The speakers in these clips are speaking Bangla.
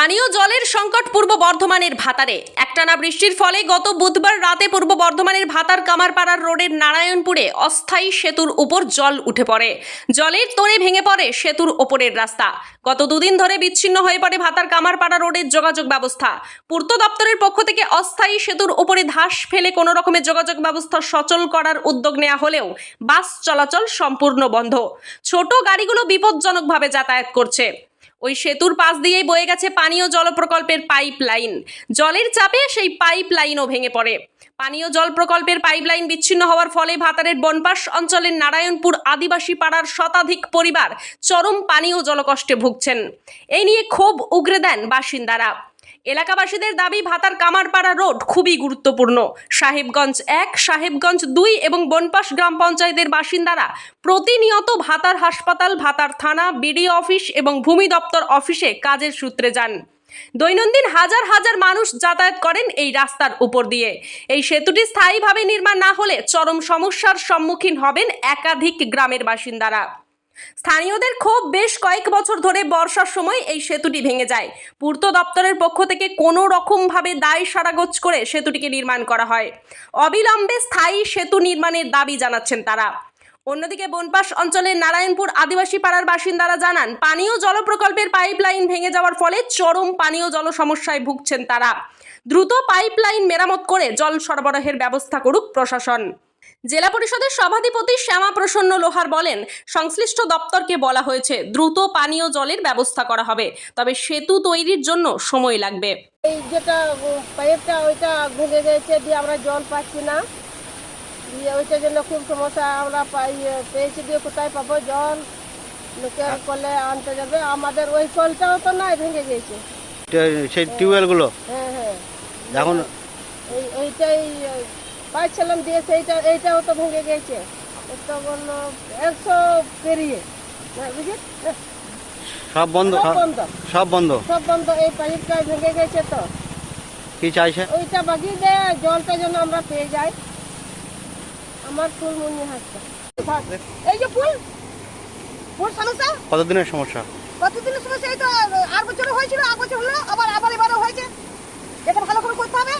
পানীয় জলের সংকট পূর্ব বর্ধমানের ভাতারে। একটানা বৃষ্টির ফলে গত বুধবার রাতে পূর্ব বর্ধমানের ভাতার কামারপাড়ার রোডের নারায়ণপুরে অস্থায়ী সেতুর উপর জল উঠে পড়ে। জলের তোড়ে ভেঙে পড়ে সেতুর ওপরের রাস্তা। গত দুদিন ধরে বিচ্ছিন্ন হয়ে পড়ে ভাতার কামারপাড়া রোডের যোগাযোগ ব্যবস্থা। পূর্ত দপ্তরের পক্ষ থেকে অস্থায়ী সেতুর উপরে ধাস ফেলে কোনো রকমের যোগাযোগ ব্যবস্থা সচল করার উদ্যোগ নেওয়া হলেও বাস চলাচল সম্পূর্ণ বন্ধ। ছোট গাড়িগুলো বিপজ্জনকভাবে যাতায়াত করছে। ওই সেতুর পাশ দিয়েই বয়ে গেছে পানীয় জল প্রকল্পের পাইপ লাইন। জলের চাপে সেই পাইপ লাইনও ভেঙে পড়ে। পানীয় জল প্রকল্পের পাইপ লাইন বিচ্ছিন্ন হওয়ার ফলে ভাতারের বনপাস অঞ্চলের নারায়ণপুর আদিবাসী পাড়ার শতাধিক পরিবার চরম পানীয় জলকষ্টে ভুগছেন। এই নিয়ে ক্ষোভ উগরে দেন বাসিন্দারা। এলাকাবাসীদের দাবি, ভাতার কামারপাড়া রোড খুবই গুরুত্বপূর্ণ। সাহেবগঞ্জ 1, সাহেবগঞ্জ 2 এবং বনপাস গ্রাম পঞ্চায়েতের বাসিন্দারা প্রতিনিয়ত ভাতার হাসপাতাল, ভাতার থানা, বিডিও অফিস এবং ভূমি দপ্তর অফিসে কাজের সূত্রে যান। দৈনন্দিন হাজার হাজার মানুষ যাতায়াত করেন এই রাস্তার উপর দিয়ে। এই সেতুটি স্থায়ীভাবে নির্মাণ না হলে চরম সমস্যার সম্মুখীন হবেন একাধিক গ্রামের বাসিন্দারা। স্থানীয়দের ক্ষোভ, বেশ কয়েক বছর ধরে বর্ষার সময় এই সেতুটি ভেঙে যায়। পূর্ত দপ্তরের পক্ষ থেকে কোনো রকমভাবে দায় সারাগোজ করে সেতুটিকে নির্মাণ করা হয়। অবিলম্বে স্থায়ী সেতু নির্মাণের দাবি জানাচ্ছেন তারা। অন্যদিকে বনপাস অঞ্চলের নারায়ণপুর আদিবাসী পাড়ার বাসিন্দারা জানান, পানীয় জল প্রকল্পের পাইপ লাইন ভেঙে যাওয়ার ফলে চরম পানীয় জল সমস্যায় ভুগছেন তারা। দ্রুত পাইপ লাইন মেরামত করে জল সরবরাহের ব্যবস্থা করুক প্রশাসন। জেলা পরিষদের সভাধিপতি শ্যামা প্রসন্ন লোহার বলেন, সংশ্লিষ্ট দপ্তরকে বলা হয়েছে দ্রুত পানীয় জলের ব্যবস্থা করা হবে, তবে সেতু তৈরির জন্য সময় লাগবে। এই যেটা পাইপটা ওইটা ভেঙে গেছে, দিয়ে আমরা জল পাচ্ছি না, দিয়ে ওইটার জন্য খুব সমস্যা আমরা পেয়েছি। দিয়ে কোথায় পাবো জল? লোকের কলে আনতে যাবে, আমাদের ওই কলটাও তো নাই, ভেঙে গেছে সেই টিউবওয়েলগুলো। হ্যাঁ হ্যাঁ, এখন এইটাই পাচ্ছিলাম, দিয়ে এইটাও তো ভেঙে গেছে। একটা বললো 100 পেরিয়ে, বুঝলি, সব বন্ধ, সব বন্ধ, সব বন্ধ। এই পাইপটা ভেঙে গেছে, তো কি চাইছে? ওইটা বাকি দেয়, জলটা যেন আমরা পেয়ে যাই। আমার ফুল মনি হাসছে। এই যে ফুল সমস্যা, কতদিনের সমস্যা? কতদিনের সমস্যা? এই তো 8 বছর হয়েছিল, 8 বছর হলো, আবার এবারও হয়েছে। এটা ভালো করে করতে হবে,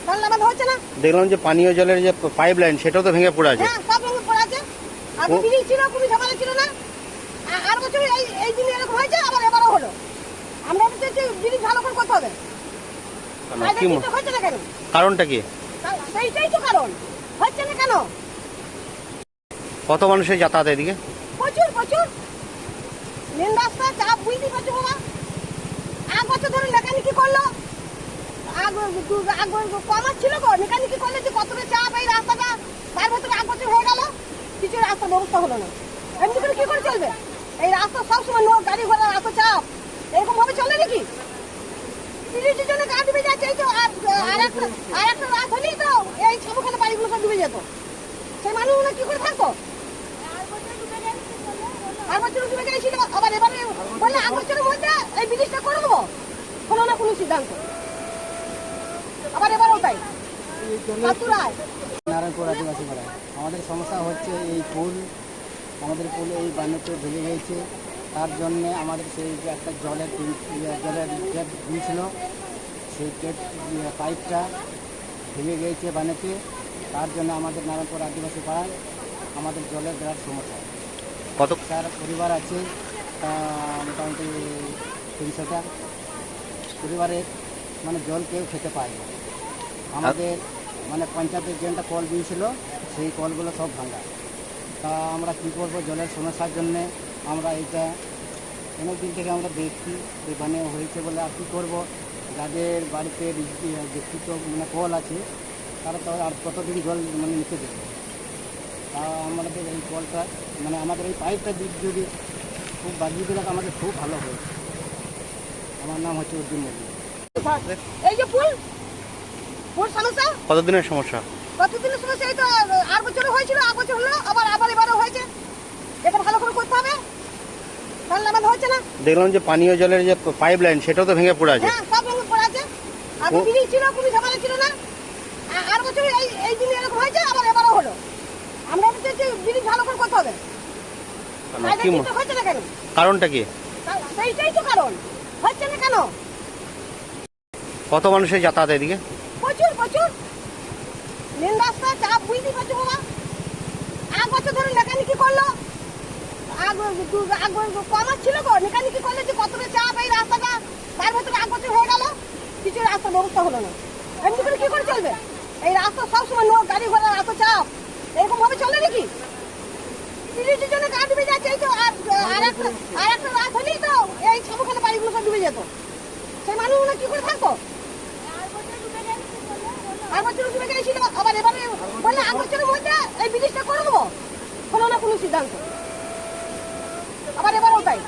তাহলে আমাদের হচ্ছে না। দেখলাম যে পানীয় জলের যে পাইপ লাইন সেটাও তো ভেঙে পড়ে আছে। হ্যাঁ, সব ভেঙে পড়ে আছে। আগে ব্রিজ ছিল, কোনো ঝামেলা ছিল না। 8 বছর এই দিন এরকম হয়েছে, আবার এবারও হলো। আমরা তো চাইছি ব্রিজ ভালো করে করতে হবে। হচ্ছে না কেন? কারণটা কি? সেইটাই তো কারণ, হচ্ছে না কেন? কত মানুষের যাতায়াত এদিকে? প্রচুর প্রচুর মেন রাস্তা চাপ, বুঝতে পারছো বাবা। 8 বছর ধরে মেকানিকি করলো, কমার ছিল গো, মেকানিকি করলে যে কতটা চাপ এই রাস্তাটা। তার ভেতরে 8 বছর হয়ে গেল, কিছু রাস্তার ব্যবস্থা হলো না। এমনি করে কি করে চলবে? এই রাস্তা সবসময় লোক গাড়ি ঘোড়া এত চাপ, এরকম ভাবে চলে নাকি? ব্রিজের জন্য গা ডুবে যাচ্ছে। এই তো আর একটা রাত হলেই তো এই সবখানে বাড়িগুলো সব ডুবে যেত। সেই মানুষগুলো কি করে থাকতো? 8 বছর ডুবে গেছিল, আবার এবারে বললে 8 বছরের মধ্যে এই ব্রিজটা করে দেবো, হলো না কোনো সিদ্ধান্ত। আবার এবারও তাই। নারায়ণপুর আদিবাসী পাড়া আমাদের সমস্যা হচ্ছে এই পুল, আমাদের পুল এই বানেতে ভেঙে গিয়েছে। তার জন্যে আমাদের সেই যে একটা জলের গেট দিয়েছিল, সেই গেট পাইপটা ভেঙে গিয়েছে বানেতে। তার জন্য আমাদের নারায়ণপুর আদিবাসী পাড়ায় আমাদের জলের বিরাট সমস্যা। কত পরিবার আছে, মোটামুটি 300টা পরিবারে মানে জল কেউ খেতে পায় না। আমাদের মানে পঞ্চায়েতের যেটা কল দিয়েছিল, সেই কলগুলো সব ভাঙা। তা আমরা কী করবো? জলের সমস্যার জন্যে আমরা এইটা অনেক দিন থেকে আমরা দেখছি এখানে হয়েছে বলে। আর কী করবো? যাদের বাড়িতে বিস্তৃত মানে কল আছে, তারা তো আর কতদিন জল মানে নিতে দেবে। তা আমাদের এই কলটা মানে আমাদের এই পাইপটা দিক যদি খুব বাগিয়ে দিলে আমাদের খুব ভালো হয়েছে। আমার নাম হচ্ছে উদ্দিন মোদী। এই যে ফুল সমস্যা, কতদিনের সমস্যা? কতদিনের সমস্যা? এই তো 8 বছর হয়েছিল, 8 বছর হলো, আবার এবারও হয়েছে। এটা ভালো করে করতে হবে, তাহলে আমাদের হচ্ছে না। দেখলাম যে পানীয় জলের যে পাইপ লাইন সেটাও তো ভেঙে পড়ে আছে। হ্যাঁ, সব ভেঙে পড়ে আছে। আগে ব্রিজ ছিল, কোনো ঝামেলা ছিল না। 8 বছর এই দিন এরকম হয়েছে, আবার এবারও হলো। আমরা তো চাইছি ব্রিজ ভালো করে করতে হবে। হচ্ছে না কেন? কারণটা কি? সেইটাই তো কারণ, হচ্ছে না কেন? কত মানুষের যাতায়াত এদিকে? প্রচুর প্রচুর মেন রাস্তা চাপ বুঝতেই পারছো বাবা। 1 বছর ধরে মেকানিকি করলো, কমার ছিল গো, মেকানিকি করলে যে কতটা চাপ এই রাস্তাটা, তার ভেতরে 1 বছর হয়ে গেল, কিছু রাস্তার ব্যবস্থা হলো না। এমনি করে কি করে চলবে? এই রাস্তা সবসময় গাড়ি ঘোড়ার এত চাপ, এরকম ভাবে চলে নাকি? 30 জনে গা ডুবে যাচ্ছে, এই তো আর একটা রাত হলেই তো এই সবখানে বাড়িগুলো সব ডুবে যেত। সেই মানুষগুলো কি করে থাকতো? 8 বছর ডুবে গেছিল, আবার এবারে বললে 8 বছরের মধ্যে এই ব্রিজটা করে দেবো, হলো না কোনো সিদ্ধান্ত। আবার এবারও তাই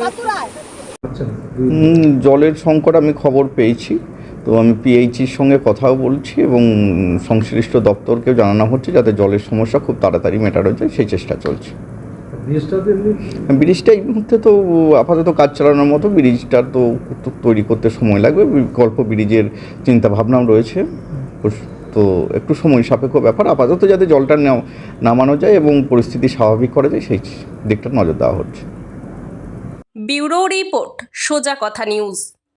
পাতুরায় জলের সংকট আমি খবর পেয়েছি, তো আমি পিএইচির সঙ্গে কথাও বলছি এবং সংশ্লিষ্ট দপ্তরকেও জানানো হচ্ছে যাতে জলের সমস্যা খুব তাড়াতাড়ি মেটানো যায়, সেই চেষ্টা চলছে। ব্রিজটা এই মুহূর্তে তো আপাতত কাজ চালানোর মতো, ব্রিজটা তো তৈরি করতে সময় লাগবে, বিকল্প ব্রিজের চিন্তাভাবনাও রয়েছে, তো একটু সময় সাপেক্ষ ব্যাপার। আপাতত যাতে জলটা নামানো যায় এবং পরিস্থিতি স্বাভাবিক করা যায় সেই দিকটা নজর দেওয়া হচ্ছে। ব্যুরো রিপোর্ট, সোজা কথা নিউজ।